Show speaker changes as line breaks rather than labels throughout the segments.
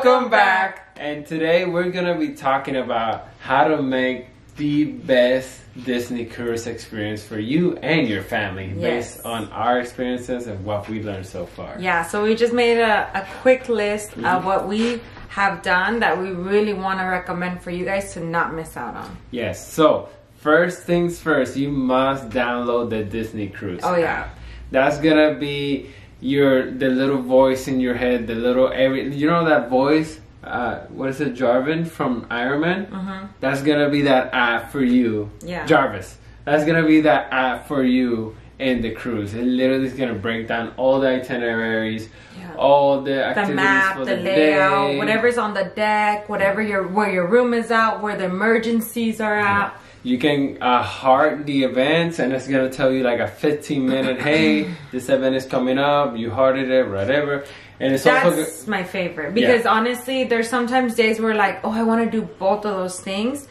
Welcome back! And today we're gonna be talking about how to make the best Disney cruise experience for you and your family based on our experiences and what we learned so far.
Yeah, so we just made a quick list of what we have done that we really want to recommend for you guys to not miss out on.
Yes, so first things first, you must download the Disney Cruise app. That's gonna be the little voice in your head, the little you know that voice, what is it, Jarvis from Iron Man? That's gonna be that app for you. Jarvis. That's gonna be that app for you in the cruise. It literally is gonna break down all the itineraries, all the activities,
the map,
for
the
layout,
day, whatever's on the deck, where your room is at, where the emergencies are at.
You can heart the events, and it's gonna tell you like a 15-minute, hey, this event is coming up. You hearted it, whatever. And it's
that's my favorite because honestly, there's sometimes days where like, oh, I want to do both of those things.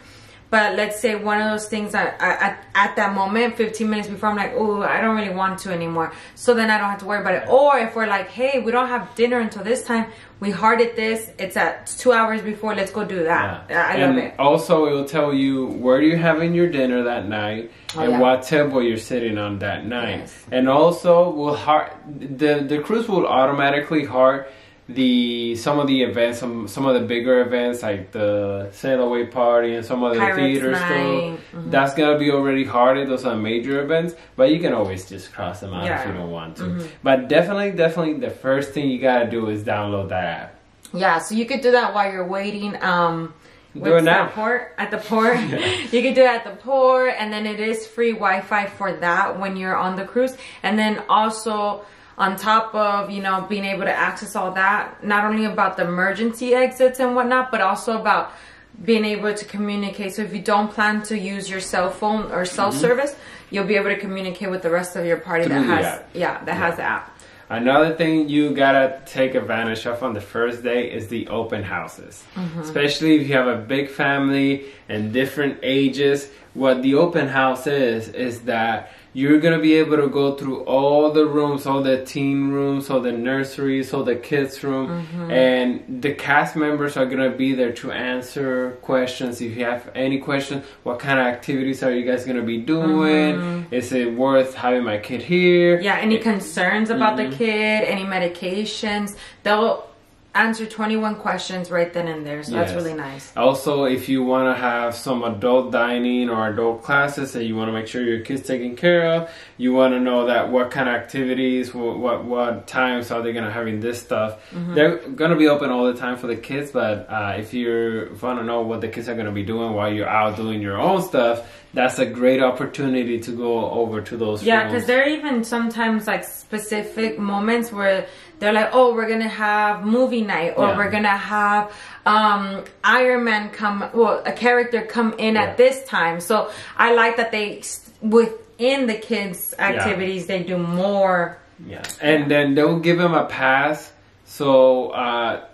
But let's say one of those things at that moment, 15 minutes before, I'm like, oh, I don't really want to anymore. So then I don't have to worry about it. Or if we're like, hey, we don't have dinner until this time, we hearted this, it's at 2 hours before, let's go do that. I love it.
Also, it will tell you where you're having your dinner that night and what table you're sitting on that night. And also, the cruise will automatically heart some of the events, some of the bigger events like the sail away party and some of the theater stuff. That's gonna be already hearted. Those are major events, but you can always just cross them out if you don't want to. But definitely the first thing you gotta do is download that app. Yeah,
so you could do that while you're waiting.
Do it now.
At the port. You can do it at the port, and then it is free Wi-Fi for that when you're on the cruise. And then also, on top of, being able to access all that, not only about the emergency exits and whatnot, but also about being able to communicate. So if you don't plan to use your cell phone or cell service, you'll be able to communicate with the rest of your party that has the app.
Another thing you gotta take advantage of on the first day is the open houses. Especially if you have a big family and different ages. What the open house is that you're going to be able to go through all the rooms, all the teen rooms, all the nurseries, all the kids' room. And the cast members are going to be there to answer questions. If you have any questions, what kind of activities are you guys going to be doing? Is it worth having my kid here?
Yeah, any concerns about the kid, any medications. They'll answer 21 questions right then and there, so that's really nice.
Also, if you want to have some adult dining or adult classes and you want to make sure your kid's taken care of, you want to know that what kind of activities, what times are they going to having this stuff. They're going to be open all the time for the kids, but if you want to know what the kids are going to be doing while you're out doing your own stuff, that's a great opportunity to go over to those rooms.
Because there are even sometimes like specific moments where they're like, oh, we're gonna have movie night, or we're gonna have Iron Man a character come in at this time. So I like that they within the kids' activities they do more.
And then they'll give them a pass. So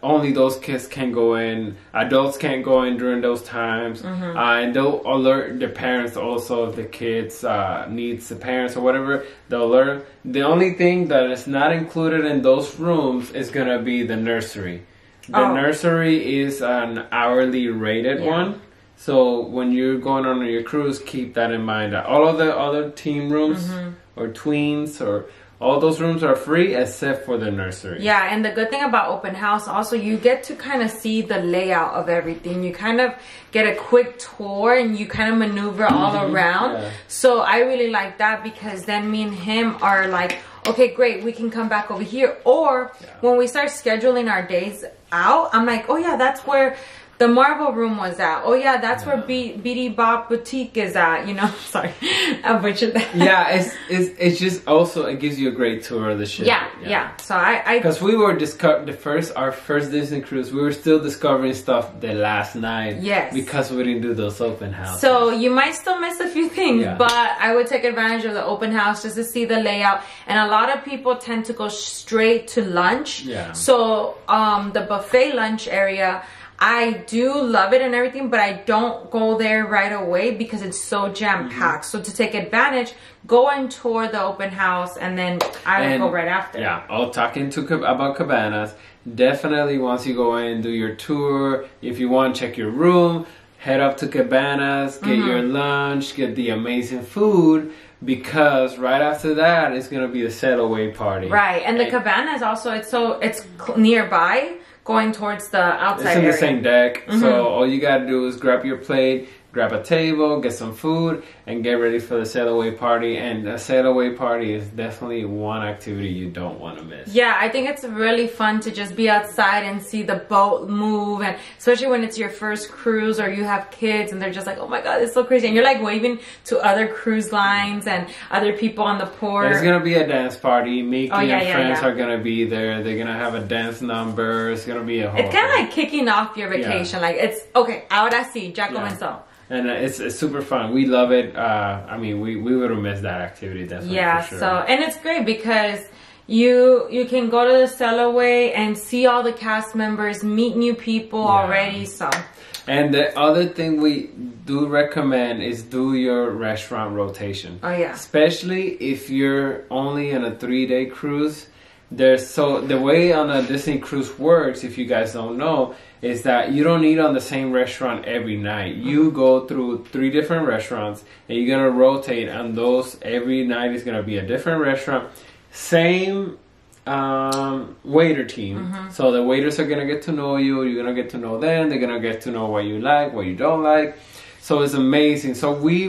only those kids can go in. Adults can't go in during those times. And they'll alert the parents also if the kids needs the parents or whatever. They'll alert. The only thing that is not included in those rooms is going to be the nursery. The nursery is an hourly rated one. So when you're going on your cruise, keep that in mind. All of the other teen rooms or tweens or all those rooms are free except for the nursery. Yeah,
and the good thing about open house, also you get to kind of see the layout of everything. You kind of get a quick tour and you kind of maneuver all around. So I really like that because then me and him are like, okay, great, we can come back over here. Or when we start scheduling our days out, I'm like, oh yeah, that's where the Marvel room was at. Oh yeah, that's where BD Bop Boutique is at. Sorry, I butchered that.
It's just also it gives you a great tour of the ship.
Yeah. So I
because we were our first Disney cruise, we were still discovering stuff the last night. Because we didn't do those open houses. So
you might still miss a few things, but I would take advantage of the open house just to see the layout. And a lot of people tend to go straight to lunch. So the buffet lunch area, I do love it and everything, but I don't go there right away because it's so jam-packed. So to take advantage, go and tour the open house, and then I will go right after.
Yeah, I'll talk about Cabanas. Definitely once you go in, do your tour. If you want to check your room, head up to Cabanas, get your lunch, get the amazing food, because right after that, it's going to be the sail away party.
Right, and the Cabanas also, it's nearby, going towards the outside area.
It's in the same deck, so all you gotta do is grab your plate, grab a table, get some food, and get ready for the sail away party. And a sail away party is definitely one activity you don't want to miss.
Yeah, I think it's really fun to just be outside and see the boat move, and especially when it's your first cruise or you have kids and they're just like, oh my god, it's so crazy, and you're like waving to other cruise lines and other people on the port.
There's gonna be a dance party. Mickey and friends are gonna be there. They're gonna have a dance number. It's gonna be a whole
It's kind of like kicking off your vacation. Like, it's okay, ahora sí, ya comenzó.
And it's super fun. We love it. I mean, we would have missed that activity, definitely.
Yeah,
for sure.
so, and it's great because you can go to the sail away and see all the cast members, meet new people already, so.
And the other thing we do recommend is do your restaurant rotation.
Oh, yeah.
Especially if you're only on a 3-day cruise. The way on a Disney cruise works, if you guys don't know, is that you don't eat on the same restaurant every night. You go through 3 different restaurants and you're gonna rotate on those. Every night is gonna be a different restaurant. Same waiter team. So the waiters are gonna get to know you. You're gonna get to know them. They're gonna get to know what you like, what you don't like. So it's amazing. So we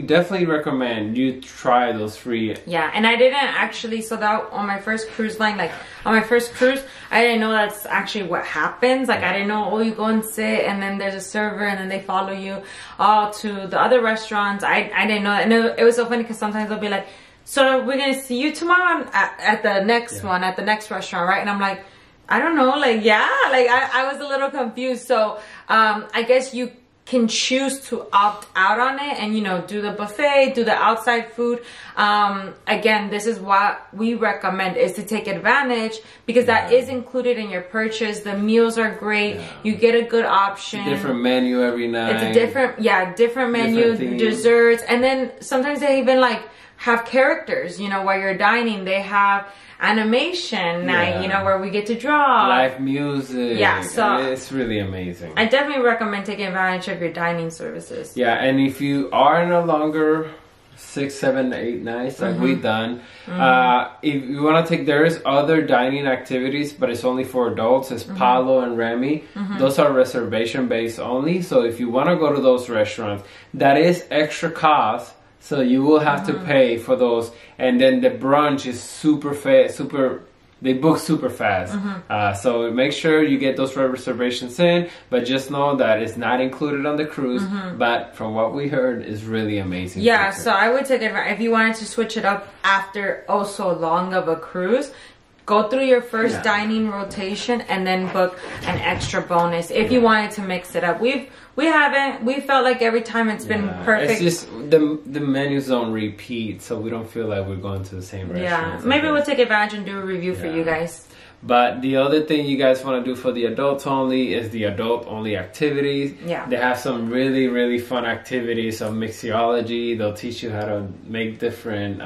definitely recommend you try those free.
Yeah, and I didn't actually, so that on my first cruise line, like on my first cruise, I didn't know that's actually what happens. Like I didn't know, oh, you go and sit and then there's a server and then they follow you all to the other restaurants. I didn't know that. And it was so funny because sometimes they'll be like, so we're going to see you tomorrow at the next one, at the next restaurant, right? And I'm like, I don't know, like, yeah, like I was a little confused. So I guess you can choose to opt out on it and, you know, do the buffet, do the outside food. Again, this is what we recommend, is to take advantage because that is included in your purchase. The meals are great. You get a good option.
Different menu every night.
It's a different menu, different desserts. And then sometimes they even like have characters, you know, while you're dining. They have animation night, you know, where we get to draw.
Live music.
Yeah, so
it's really amazing.
I definitely recommend taking advantage of your dining services.
Yeah, and if you are in a longer 6, 7, 8 nights like we've done, if you want to take, there's other dining activities, but it's only for adults. It's Palo and Remy. Those are reservation based only. So if you want to go to those restaurants, that is extra cost. So you will have to pay for those, and then the brunch is super fast. They book super fast. So make sure you get those reservations in. But just know that it's not included on the cruise. But from what we heard, it's really amazing.
Yeah. So I would take advantage if you wanted to switch it up after so long of a cruise. Go through your first dining rotation and then book an extra bonus if you wanted to mix it up. We haven't. We felt like every time it's been perfect.
It's just the menus don't repeat, so we don't feel like we're going to the same restaurant.
Yeah, maybe we'll take advantage and do a review for you guys.
But the other thing you guys want to do for the adults only is the adult only activities.
Yeah.
They have some really, really fun activities of mixology. They'll teach you how to make different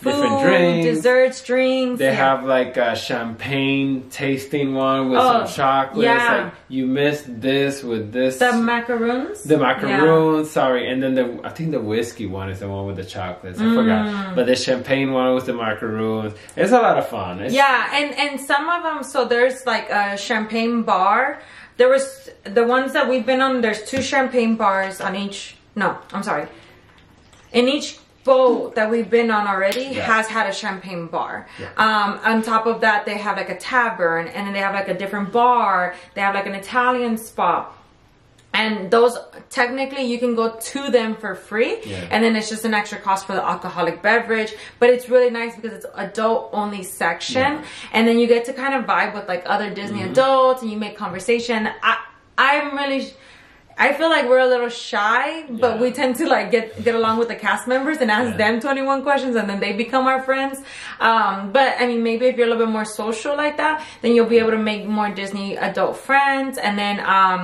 different drinks,
desserts, drinks.
They have like a champagne tasting one with some chocolate.
Yeah.
Like you missed this with this.
The macaroons?
The macaroons, sorry. And then I think the whiskey one is the one with the chocolates. I forgot. But the champagne one with the macaroons. It's a lot of fun.
And some of them, so there's like a champagne bar. There was the ones that we've been on, there's 2 champagne bars on each, in each boat that we've been on already has had a champagne bar. On top of that, they have like a tavern, and then they have like a different bar. They have like an Italian spot. And those, technically, you can go to them for free. And then it's just an extra cost for the alcoholic beverage. But it's really nice because it's adult-only section. And then you get to kind of vibe with like other Disney adults, and you make conversation. I'm really... I feel like we're a little shy, but we tend to like get along with the cast members and ask them 21 questions, and then they become our friends. But I mean, maybe if you're a little bit more social like that, then you'll be able to make more Disney adult friends. And then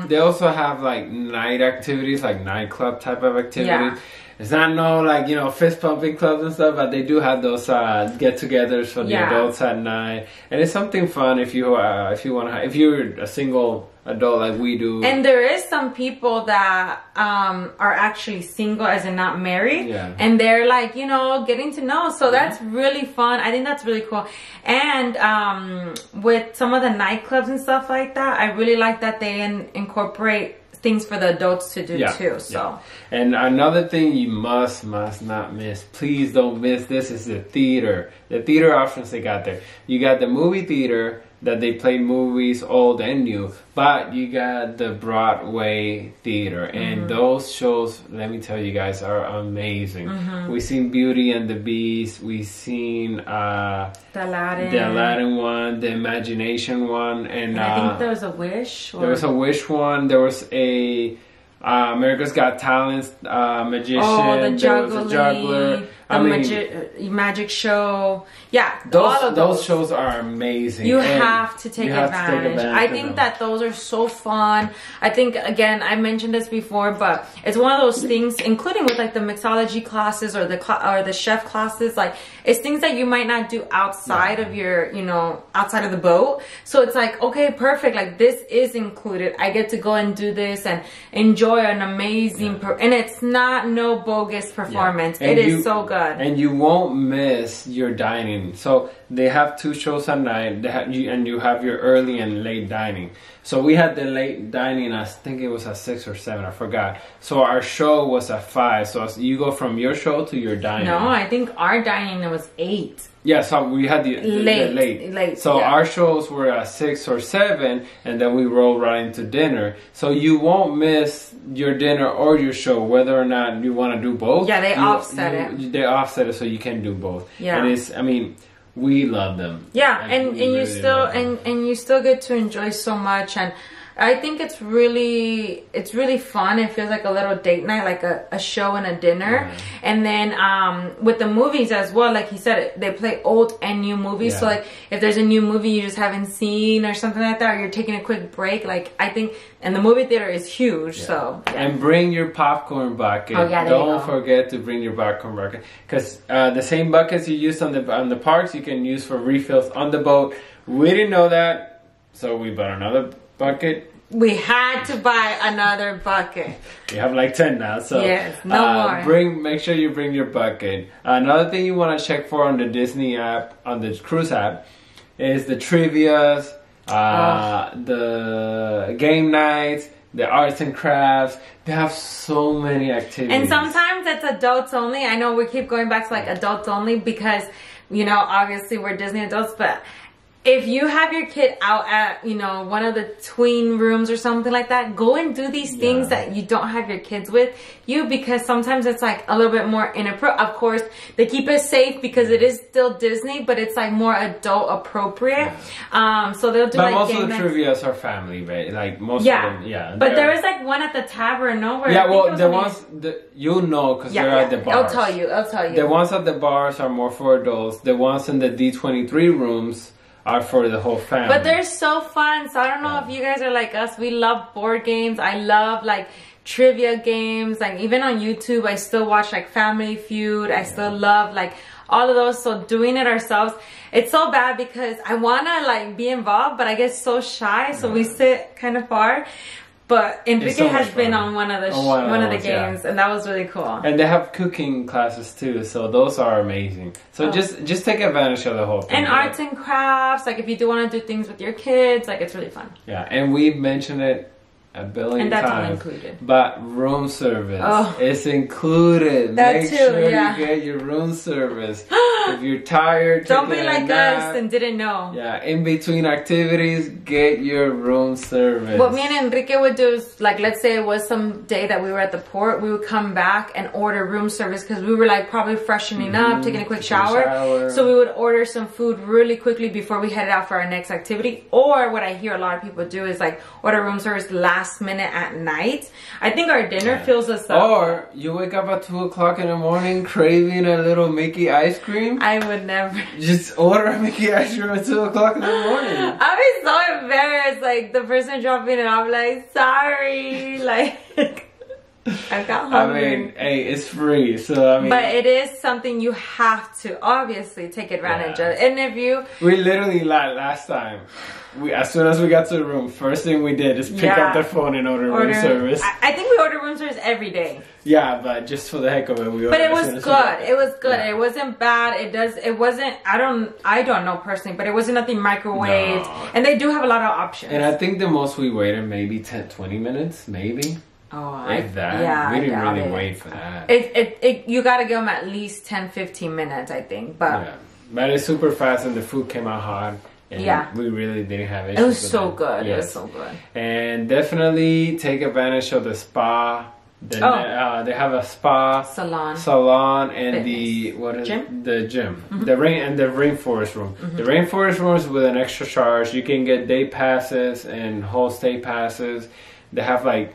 they also have like night activities, like nightclub type of activities. It's not no like, you know, fist pumping clubs and stuff, but they do have those get-togethers for the adults at night, and it's something fun if you want to. If you're a single adult like we do.
And there is some people that are actually single, as in not married, and they're like, you know, getting to know. So that's really fun. I think that's really cool. And with some of the nightclubs and stuff like that, I really like that they incorporate things for the adults to do too. So
and another thing you must not miss, please don't miss this, is the theater options they got there. You got the movie theater that they play movies old and new, but you got the Broadway theater, and those shows, let me tell you guys, are amazing. We've seen Beauty and the Beast, we've seen the Aladdin one, the Imagination one, and
I think there was a Wish.
There was a Wish one. There was a America's Got Talent magician.
Oh, the
there was a juggler.
The magic show. Yeah,
those shows are amazing.
You have to take advantage. I think that those are so fun. I think, again, I mentioned this before, but it's one of those things, including with like the mixology classes or the chef classes, like it's things that you might not do outside of your, you know, outside of the boat. So it's like, okay, perfect. Like this is included. I get to go and do this and enjoy an amazing, and it's not no bogus performance. It is so good.
And you won't miss your dining. So they have 2 shows at night. You have your early and late dining. So we had the late dining, I think it was at 6 or 7, I forgot. So our show was at 5. So you go from your show to your dining.
No, I think our dining was 8.
Yeah, so we had the late. So our shows were at 6 or 7, and then we roll right into dinner. So you won't miss your dinner or your show, whether or not you want to do both.
Yeah, they offset it.
They offset it so you can do both.
Yeah.
And it's, I mean, we love them.
Yeah, and you still and you still get to enjoy so much, and I think it's really fun. It feels like a little date night, like a show and a dinner. And then with the movies as well, like he said, they play old and new movies. So like if there's a new movie you just haven't seen or something like that, or you're taking a quick break, like I think, and the movie theater is huge. So
and bring your popcorn bucket.
Oh, yeah,
don't forget to bring your popcorn bucket, because the same buckets you use on the parks you can use for refills on the boat. We didn't know that, so we bought another bucket.
We had to buy another bucket.
We have like 10 now, so
yes, no more.
Make sure you bring your bucket. Another thing you want to check for on the Disney app, on the cruise app, is the trivias, the game nights, the arts and crafts. They have so many activities.
And sometimes it's adults only. I know we keep going back to like adults only because, you know, obviously we're Disney adults, but if you have your kid out at, you know, one of the tween rooms or something like that, go and do these things that you don't have your kids with you, because sometimes it's like a little bit more inappropriate. Of course, they keep it safe because it is still Disney, but it's like more adult appropriate. So they'll do, but like
most of the trivias are family, right? Like most of them,
But there was like one at the tavern, no? Where
the ones you'll know because they're at the bars.
I'll tell you.
The ones at the bars are more for adults. The ones in the D23 rooms are for the whole family.
But they're so fun. So I don't know if you guys are like us. We love board games. I love like trivia games. Like even on YouTube, I still watch like Family Feud. I still love like all of those. So doing it ourselves, it's so bad because I want to like be involved, but I get so shy. So we sit kind of far. But Enrique has been on one of the games, and that was really cool. And
they have cooking classes too, so those are amazing. So just take advantage of the whole thing.
And arts and crafts, like if you do want to do things with your kids, like it's really fun.
Yeah, and we've mentioned it a billion times. And that's all included. But room service is included. Make sure you get your room service. If you're tired,
don't be like us and didn't know.
Yeah, in between activities, get your room service.
What me and Enrique would do is, like, let's say it was some day that we were at the port, we would come back and order room service because we were like probably freshening up, taking a quick shower. So we would order some food really quickly before we headed out for our next activity. Or what I hear a lot of people do is like order room service last last minute at night. I think our dinner fills us up.
Or you wake up at 2 o'clock in the morning craving a little Mickey ice cream.
I would never.
Just order a Mickey ice cream at 2 o'clock in the morning.
I'd be so embarrassed. Like the person dropping it, I'm like, sorry. Like, I got hungry.
I mean, hey, it's free, so I mean.
But it is something you have to obviously take advantage of. And if you.
We literally, last time, as soon as we got to the room, first thing we did is pick up the phone and order room service.
I think we order room service every day.
Yeah, but just for the heck of it, we ordered.
But it was good. It was good. Yeah. It wasn't bad. It wasn't. I don't know personally, but it wasn't nothing microwaved. No. And they do have a lot of options.
And I think the most we waited maybe 10-20 minutes, maybe.
Oh,
if that. Yeah, we didn't really wait for that.
You gotta give them at least 10-15 minutes, I think. But
but it's super fast, and the food came out hot. And we really didn't have issues.
It was so good. Yes. It was so good.
And definitely take advantage of the spa. They have a spa salon, and
gym?
The gym, the rainforest room. The rainforest room is with an extra charge. You can get day passes and whole stay passes. They have like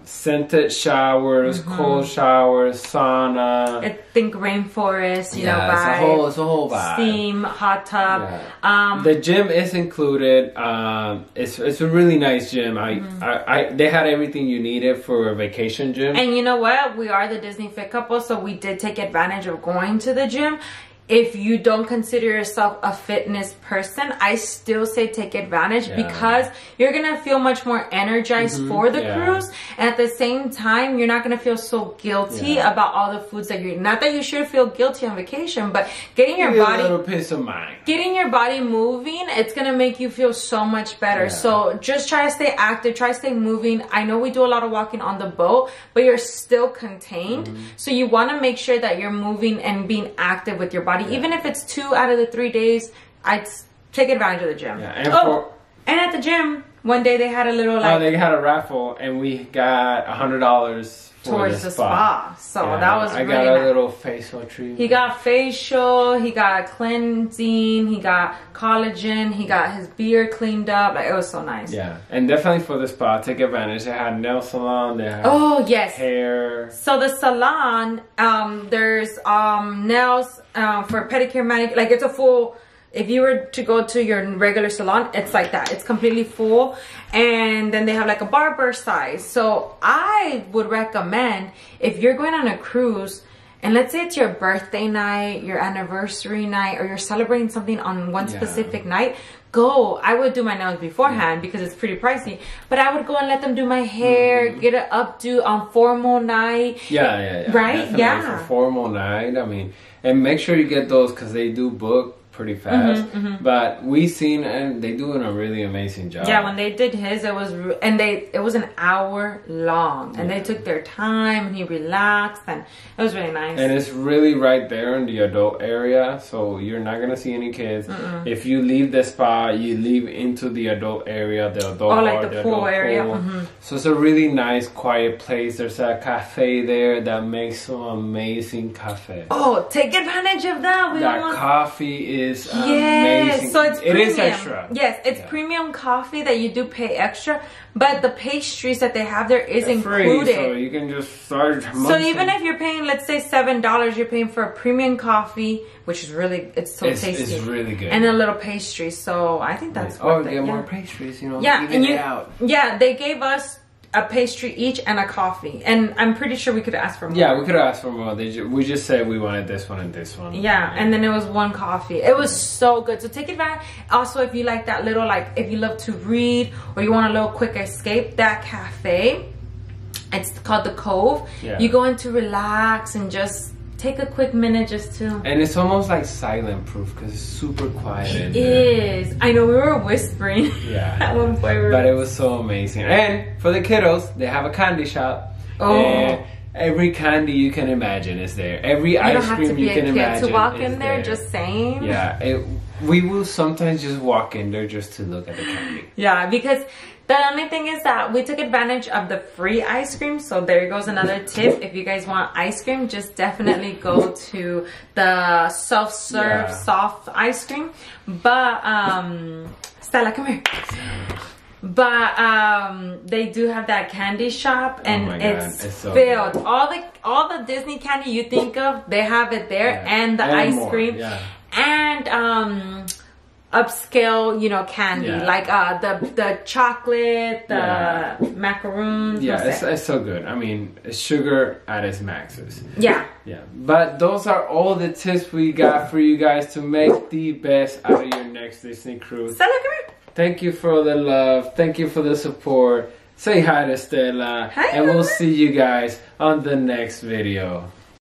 scented showers, cold showers, sauna.
I think rainforest,
vibe. It's a whole vibe.
Steam, hot tub.
Yeah. The gym is included. It's a really nice gym. They had everything you needed for a vacation gym.
And you know what? We are the Disney Fit couple, so we did take advantage of going to the gym. If you don't consider yourself a fitness person, I still say take advantage because you're going to feel much more energized for the cruise. And at the same time, you're not going to feel so guilty about all the foods that you're eating. Not that you should feel guilty on vacation, but getting your body...
a little peace of mind.
Getting your body moving, it's going to make you feel so much better. So just try to stay active. Try to stay moving. I know we do a lot of walking on the boat, but you're still contained. So you want to make sure that you're moving and being active with your body. Even if it's 2 out of the 3 days, I'd take advantage of the gym. And at the gym, one day they had a little
they had a raffle, and we got $100
towards the spa. So that was really nice.
I got a little facial treatment.
He got facial, he got cleansing, he got collagen, he got his beard cleaned up. Like, it was so nice.
Yeah, and definitely for the spa, take advantage. They had nail salon, they had hair.
So the salon, there's nails for pedicure, manicure. Like, it's a full... If you were to go to your regular salon, it's like that. It's completely full. And then they have like a barber size. So I would recommend, if you're going on a cruise, and let's say it's your birthday night, your anniversary night, or you're celebrating something on one specific night, go. I would do my nails beforehand because it's pretty pricey. But I would go and let them do my hair, get an updo on formal night. Right?
Definitely for formal night. I mean, and make sure you get those because they do book pretty fast, but we seen, and they doing a really amazing job.
Yeah, when they did his, it was an hour long, and they took their time, and he relaxed, and it was really nice.
And it's really right there in the adult area, so you're not gonna see any kids. If you leave the spa, you leave into the adult area, the adult bar,
like the pool area.
So it's a really nice, quiet place. There's a cafe there that makes some amazing cafe.
Oh, take advantage of that.
That coffee is amazing.
So it's premium.
It is extra.
Yes, it's premium coffee that you do pay extra, but the pastries that they have there is included.
Free, so you can just start.
So even if you're paying, let's say $7, you're paying for a premium coffee, which is it's so tasty.
It's really good.
And a little pastry. So I think that's worth it.
Get more pastries, even
it
out.
Yeah, they gave us a pastry each and a coffee, and I'm pretty sure we could ask for more.
Yeah, we could ask for more. We just said we wanted this one and this one.
Yeah, and then it was one coffee. It was so good. So take advantage. Also, if you like that little, if you love to read or you want a little quick escape, that cafe, it's called the Cove. You go in to relax and just take a quick minute just to...
And it's almost like silent proof because it's super quiet in there.
It is. I know, we were whispering at one point.
But it was so amazing. And for the kiddos, they have a candy shop. And every candy you can imagine is there. Every ice cream you can imagine is there. You don't have to be a kid to walk in there,
just saying.
Yeah, we will sometimes just walk in there just to look at the candy.
Yeah, because... The only thing is that we took advantage of the free ice cream. So there goes another tip. If you guys want ice cream, just definitely go to the self-serve soft ice cream. But, Stella, come here. But they do have that candy shop, and it's so filled. Good. All the Disney candy you think of, they have it there, and the ice cream, and upscale, you know, candy, like the chocolate, the macaroons.
Yeah, it's so good. I mean, sugar at its maxes.
Yeah.
Yeah. But those are all the tips we got for you guys to make the best out of your next Disney cruise. Thank you for the love. Thank you for the support. Say hi to Stella.
Hi,
and we'll see you guys on the next video.